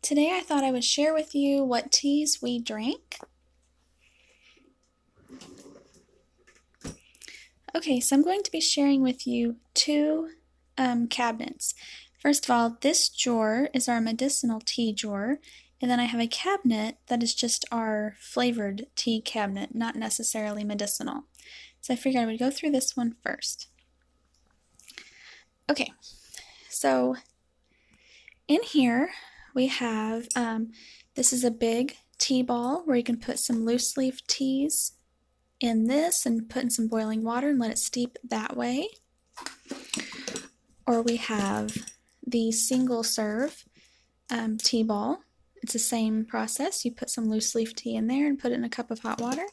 Today I thought I would share with you what teas we drank. Okay, so I'm going to be sharing with you two cabinets. First of all, this drawer is our medicinal tea drawer, and then I have a cabinet that is just our flavored tea cabinet, not necessarily medicinal. So I figured I would go through this one first. Okay, so in here we have, this is a big tea ball where you can put some loose leaf teas in this and put in some boiling water and let it steep that way. Or we have the single serve tea ball. It's the same process. You put some loose leaf tea in there and put it in a cup of hot water.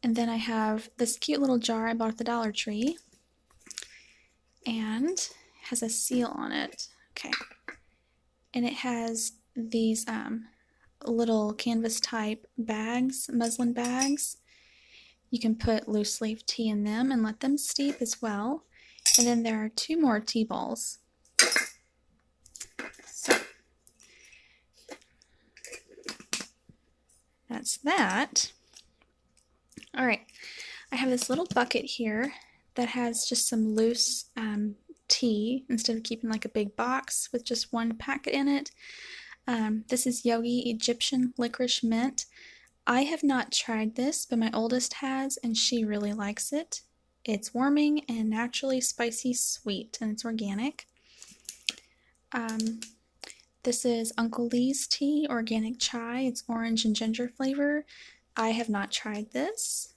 And then I have this cute little jar I bought at the Dollar Tree, and it has a seal on it. Okay. And it has these little canvas type bags, muslin bags. You can put loose leaf tea in them and let them steep as well. And then there are two more tea balls. So that's that. All right, I have this little bucket here that has just some loose tea instead of keeping like a big box with just one packet in it. This is Yogi Egyptian Licorice Mint. I have not tried this, but my oldest has, and she really likes it. It's warming and naturally spicy sweet, and it's organic. This is Uncle Lee's Tea Organic Chai. It's orange and ginger flavor. I have not tried this.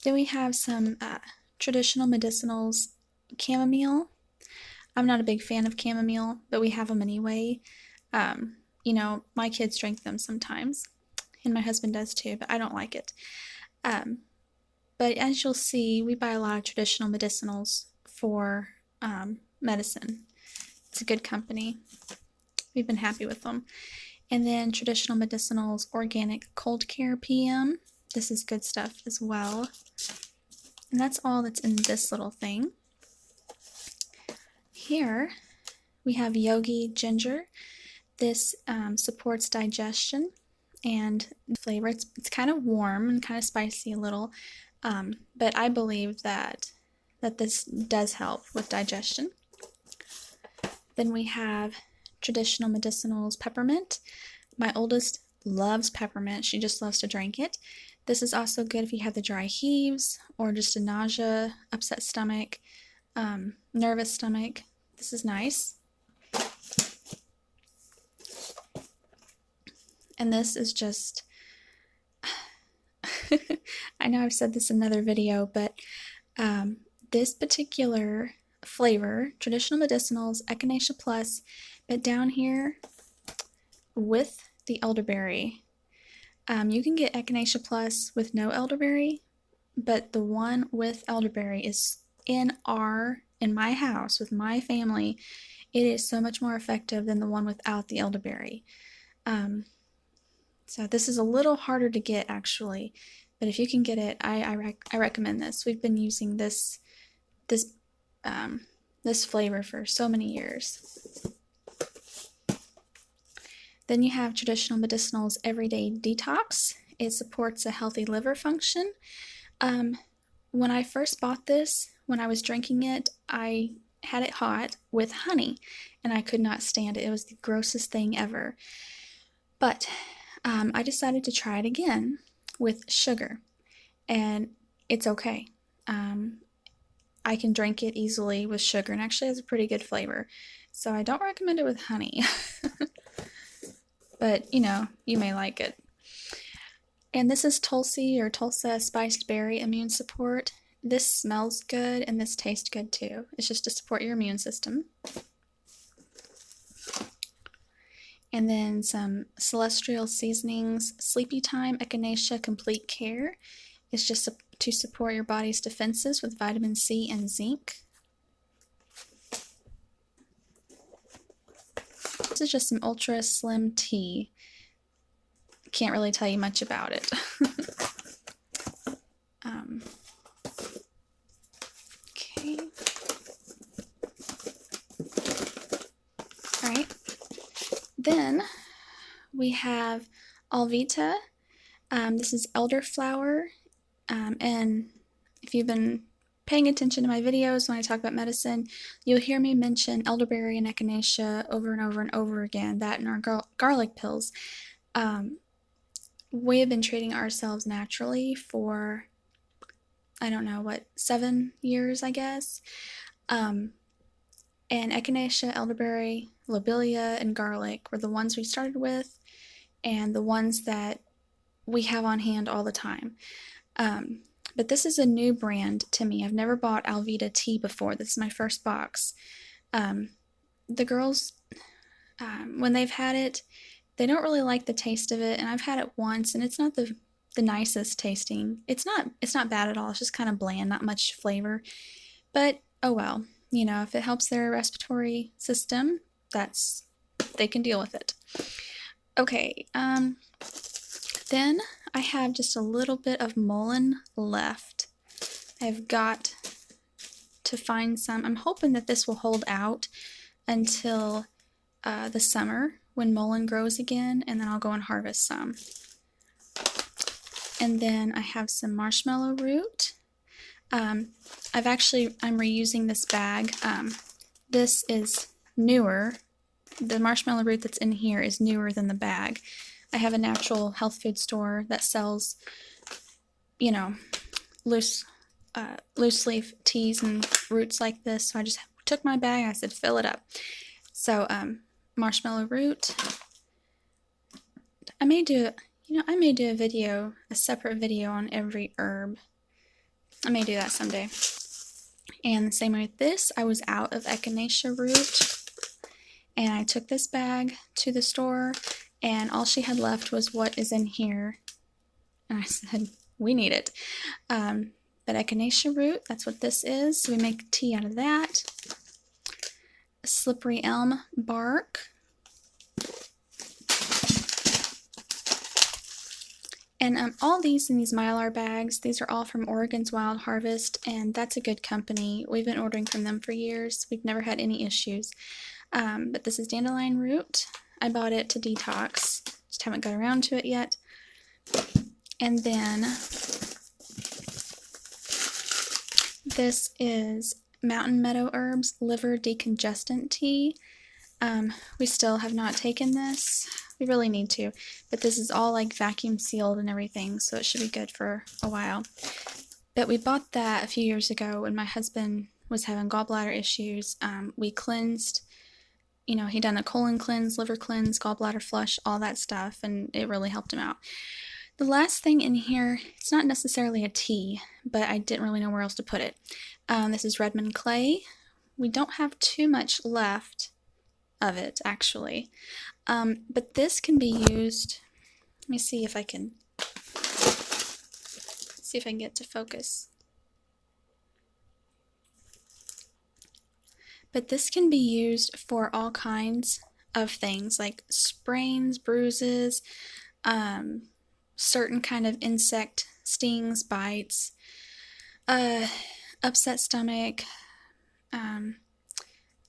Then we have some traditional medicinals chamomile. I'm not a big fan of chamomile, but we have them anyway. You know, my kids drink them sometimes, and my husband does too, but I don't like it. But as you'll see, we buy a lot of traditional medicinals for medicine. It's a good company. We've been happy with them. And then traditional medicinals organic cold care PM. This is good stuff as well. And that's all that's in this little thing. Here we have Yogi Ginger. This supports digestion and flavor. It's kind of warm and kind of spicy a little, but I believe that this does help with digestion. Then we have traditional medicinals peppermint. My oldest loves peppermint. She just loves to drink it. This is also good if you have the dry heaves or just a nausea, upset stomach, nervous stomach. This is nice. And this is just, I know I've said this in another video, but this particular flavor, traditional medicinals, Echinacea Plus, but down here with the elderberry. You can get Echinacea Plus with no elderberry, but the one with elderberry is in my house with my family. It is so much more effective than the one without the elderberry. So this is a little harder to get actually, but if you can get it, I recommend this. We've been using this flavor for so many years. Then you have traditional medicinals everyday detox. It supports a healthy liver function. When I first bought this, when I was drinking it, I had it hot with honey, and I could not stand it. It was the grossest thing ever. But I decided to try it again with sugar, and it's okay. I can drink it easily with sugar, and actually has a pretty good flavor. So I don't recommend it with honey. But, you know, you may like it. And this is Tulsi or Tulsa Spiced Berry Immune Support. This smells good, and this tastes good too. It's just to support your immune system. And then some Celestial Seasonings Sleepy Time Echinacea Complete Care. It's just to support your body's defenses with vitamin C and zinc. This is just some ultra slim tea. Can't really tell you much about it. Okay. All right. then we have Alvita. This is elderflower, and if you've been paying attention to my videos when I talk about medicine, you'll hear me mention elderberry and echinacea over and over and over again, that in our garlic pills. We have been treating ourselves naturally for, I don't know, 7 years, I guess. And echinacea, elderberry, lobelia, and garlic were the ones we started with, and the ones that we have on hand all the time. But this is a new brand to me. I've never bought Alvita tea before. This is my first box. The girls, when they've had it, they don't really like the taste of it, and I've had it once, and it's not the nicest tasting. It's not bad at all. It's just kind of bland, not much flavor. But oh well, you know, if it helps their respiratory system, they can deal with it. Okay, then I have just a little bit of mullein left. I've got to find some. I'm hoping that this will hold out until the summer when mullein grows again, and then I'll go and harvest some. And then I have some marshmallow root. I'm reusing this bag. This is newer. The marshmallow root that's in here is newer than the bag. I have a natural health food store that sells, you know, loose leaf teas and roots like this. So I just took my bag, I said fill it up. So marshmallow root. I may do a separate video on every herb. I may do that someday. And the same way with this, I was out of echinacea root, and I took this bag to the store, and all she had left was what is in here. And I said, we need it. But echinacea root, that's what this is. So we make tea out of that. Slippery elm bark. And all these in these Mylar bags, these are all from Oregon's Wild Harvest, and that's a good company. We've been ordering from them for years. We've never had any issues. But this is dandelion root. I bought it to detox. Just haven't got around to it yet. And then this is Mountain Meadow Herbs Liver Decongestant Tea. We still have not taken this. We really need to, but this is all like vacuum sealed and everything, so it should be good for a while. But we bought that a few years ago when my husband was having gallbladder issues. We cleansed, you know, he done a colon cleanse, liver cleanse, gallbladder flush, all that stuff, and it really helped him out. The last thing in here, it's not necessarily a tea, but I didn't really know where else to put it. This is Redmond clay. We don't have too much left of it, actually. But this can be used, let me see if I can get it to focus. But this can be used for all kinds of things, like sprains, bruises, certain kind of insect stings, bites, upset stomach,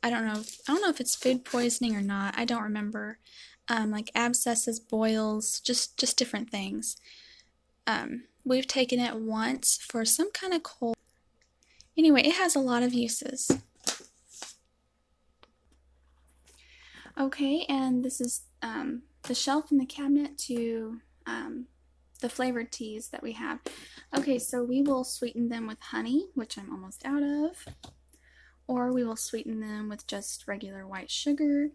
I don't know if it's food poisoning or not. I don't remember. Like abscesses, boils, just different things. We've taken it once for some kind of cold. Anyway, it has a lot of uses. Okay, and this is the shelf in the cabinet to the flavored teas that we have. Okay, so we will sweeten them with honey, which I'm almost out of. Or we will sweeten them with just regular white sugar.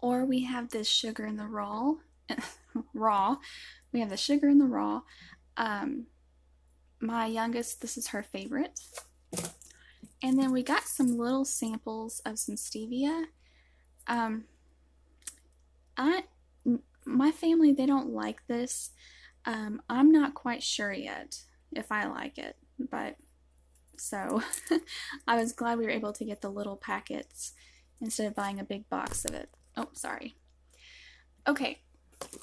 Or we have this sugar in the raw. We have the sugar in the raw. My youngest, this is her favorite. And then we got some little samples of some stevia. My family, they don't like this. I'm not quite sure yet if I like it, but so I was glad we were able to get the little packets instead of buying a big box of it. Oh, sorry. Okay,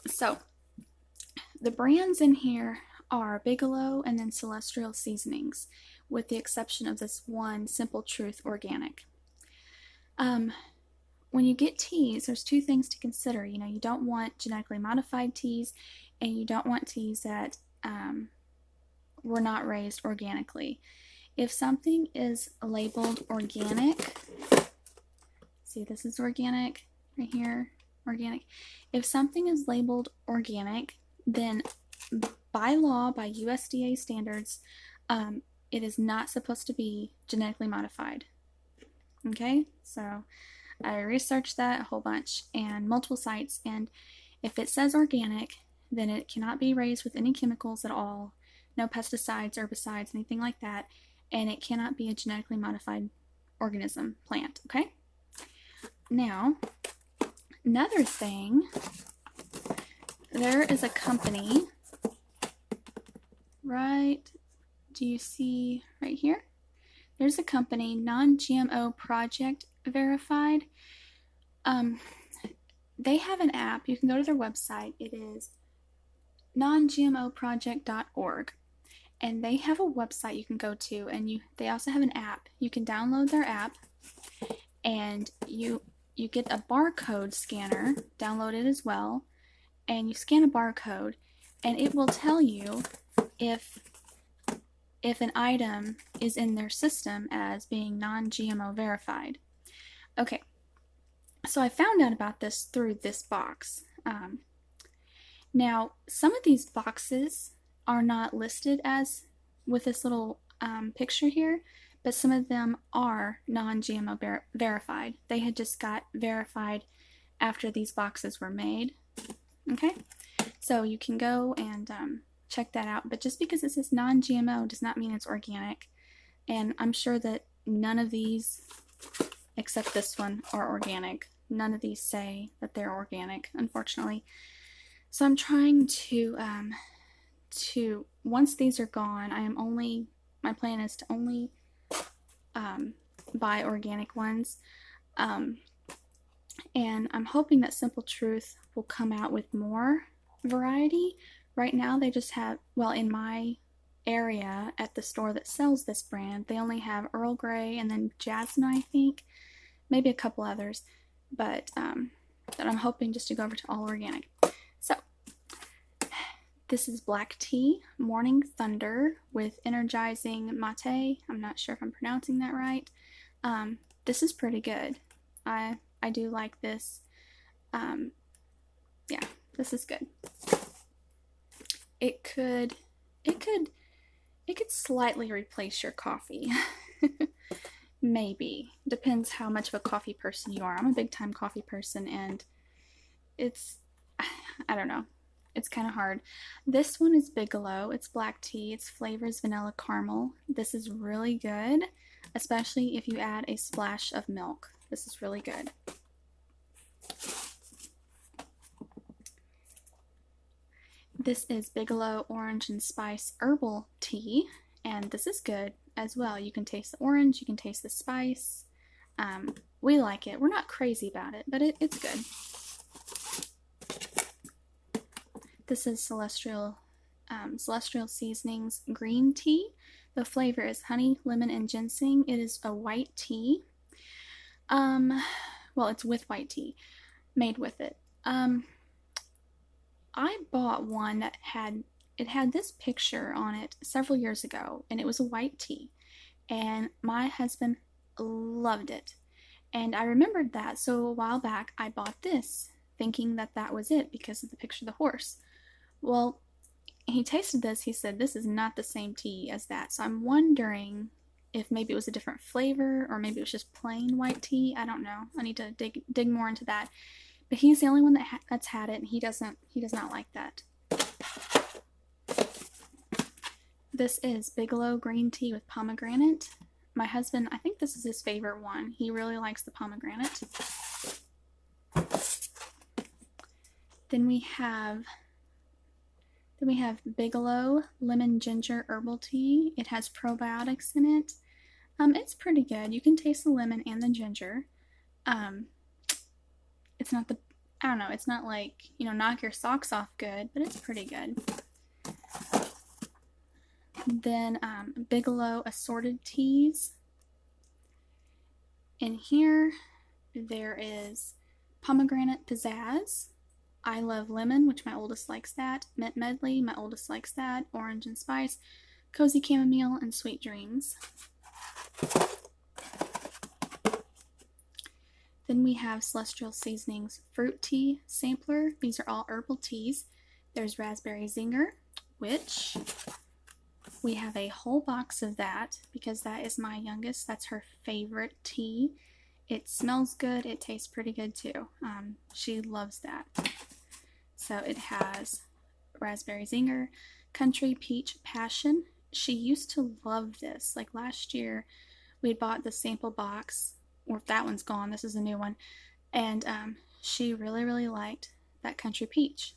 so the brands in here are Bigelow and then Celestial Seasonings, with the exception of this one, Simple Truth Organic. when you get teas, there's two things to consider. You know, you don't want genetically modified teas, and you don't want teas that were not raised organically. If something is labeled organic, see, this is organic right here, organic. If something is labeled organic, then by law, by USDA standards, it is not supposed to be genetically modified. Okay, so I researched that a whole bunch and multiple sites, and if it says organic, then it cannot be raised with any chemicals at all, no pesticides, herbicides, anything like that, and it cannot be a genetically modified organism, plant, okay? Now, another thing, there is a company, right, do you see right here? There's a company, Non-GMO Project Verified. They have an app. You can go to their website. It is nongmoproject.org. And they have a website you can go to, and they also have an app. You can download their app, and you get a barcode scanner, download it as well, and you scan a barcode, and it will tell you if an item is in their system as being non-GMO verified. Okay, so I found out about this through this box. Now, some of these boxes are not listed as with this little picture here, but some of them are non-GMO verified. They had just got verified after these boxes were made. Okay, so you can go and check that out, but just because it says non-GMO does not mean it's organic, and I'm sure that none of these, except this one, are organic. None of these say that they're organic, unfortunately. So I'm trying to once these are gone, my plan is to only buy organic ones, and I'm hoping that Simple Truth will come out with more variety. Right now they just have, well, in my area at the store that sells this brand, they only have Earl Grey and then Jasmine, I think, maybe a couple others, but I'm hoping just to go over to all organic. So this is black tea, Morning Thunder with energizing mate. I'm not sure if I'm pronouncing that right. This is pretty good. I do like this. Yeah, this is good. It could slightly replace your coffee. Maybe. Depends how much of a coffee person you are. I'm a big time coffee person, and I don't know. It's kind of hard. This one is Bigelow. It's black tea. Its flavor is vanilla caramel. This is really good, especially if you add a splash of milk. This is really good. This is Bigelow Orange and Spice Herbal Tea, and this is good as well. You can taste the orange, you can taste the spice. We like it. We're not crazy about it, but it's good. This is Celestial Seasonings Green Tea. The flavor is honey, lemon, and ginseng. It is a white tea. Well, it's with white tea, made with it. I bought one that had this picture on it several years ago, and it was a white tea, and my husband loved it, and I remembered that, so a while back I bought this thinking that was it because of the picture of the horse. Well, he tasted this, he said this is not the same tea as that, so I'm wondering if maybe it was a different flavor, or maybe it was just plain white tea. I don't know. I need to dig more into that. But he's the only one that's had it, and he does not like that. This is Bigelow Green Tea with pomegranate. My husband, I think this is his favorite one. He really likes the pomegranate. Then we have Bigelow Lemon Ginger Herbal Tea. It has probiotics in it. It's pretty good. You can taste the lemon and the ginger. It's not I don't know, it's not like, knock your socks off good, but it's pretty good. Then Bigelow Assorted Teas. In here, There is pomegranate pizzazz, I love lemon, which my oldest likes that, mint medley, my oldest likes that, orange and spice, cozy chamomile, and sweet dreams. Then we have Celestial Seasonings Fruit Tea Sampler. These are all herbal teas. There's Raspberry Zinger, which we have a whole box of that because that is my youngest. That's her favorite tea. It smells good. It tastes pretty good too. She loves that. So it has Raspberry Zinger, Country Peach Passion. She used to love this. Like last year, we bought the sample box, or if that one's gone, this is a new one. And she really liked that Country Peach.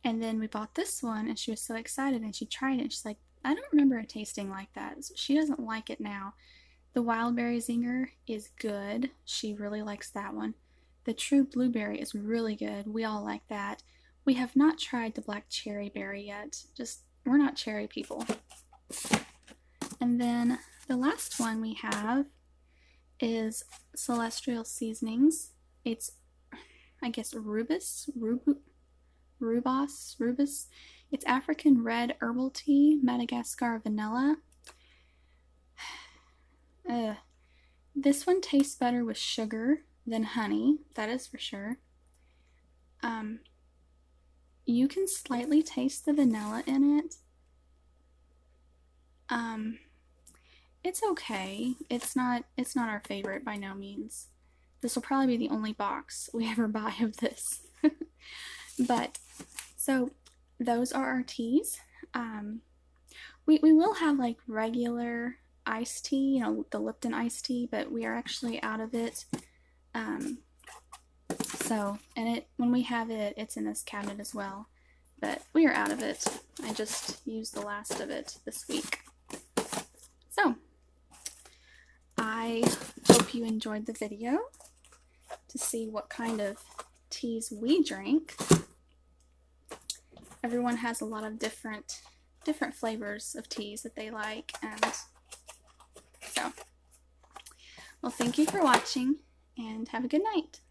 And then we bought this one, and she was so excited, and she tried it, and she's like, I don't remember it tasting like that. So she doesn't like it now. The Wildberry Zinger is good. She really likes that one. The True Blueberry is really good. We all like that. We have not tried the Black Cherry Berry yet. We're not cherry people. And then the last one we have is Celestial Seasonings. It's, I guess, Rubus. It's African Red Herbal Tea, Madagascar Vanilla. This one tastes better with sugar than honey, that is for sure. You can slightly taste the vanilla in it. It's okay. It's not our favorite by no means. This will probably be the only box we ever buy of this. But, so, those are our teas. We will have like regular iced tea, the Lipton iced tea, but we are actually out of it. When we have it, it's in this cabinet as well, but we are out of it. I just used the last of it this week. So, I hope you enjoyed the video to see what kind of teas we drink. Everyone has a lot of different flavors of teas that they like, and so, well, thank you for watching, and have a good night.